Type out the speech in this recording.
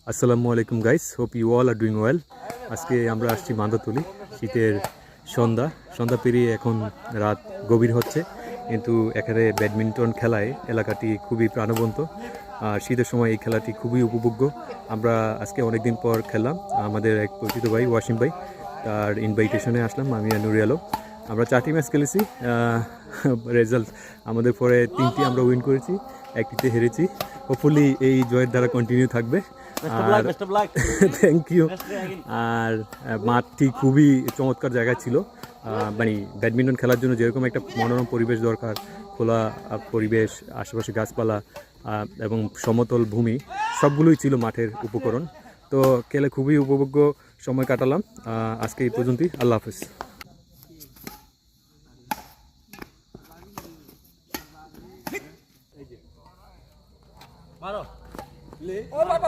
আসসালামু আলাইকুম guys, hope you all are doing well. আজকে আমরা আসছি মান্দাতলি। শীতের সন্ধ্যা পেরিয়ে এখন রাত গভীর হচ্ছে, কিন্তু এখানে ব্যাডমিন্টন খেলায় এলাকাটি খুবই প্রাণবন্ত। আর শীতের সময় এই খেলাটি খুবই উপভোগ্য। আমরা আজকে অনেকদিন পর খেললাম। আমাদের এক পরিচিত ভাই ওয়াসিম ভাই, তার ইনভাইটেশনে আসলাম আমি আর নুরি আলম। আমরা 4টি ম্যাচ খেলেছি। রেজাল্ট আমাদের পরে 3টি আমরা উইন করেছি, একটিতে হেরেছি। হোপফুলি এই জয়ের দ্বারা কন্টিনিউ থাকবে। আর থ্যাংক ইউ। আর মাঠটি খুবই চমৎকার জায়গা ছিল। মানে ব্যাডমিন্টন খেলার জন্য যেরকম একটা মনোরম পরিবেশ দরকার, খোলা পরিবেশ, আশেপাশে গাছপালা এবং সমতল ভূমি, সবগুলোই ছিল মাঠের উপকরণ। তো খেলে খুবই উপভোগ্য সময় কাটালাম। আজকে এই পর্যন্তই। আল্লাহ হাফেজ।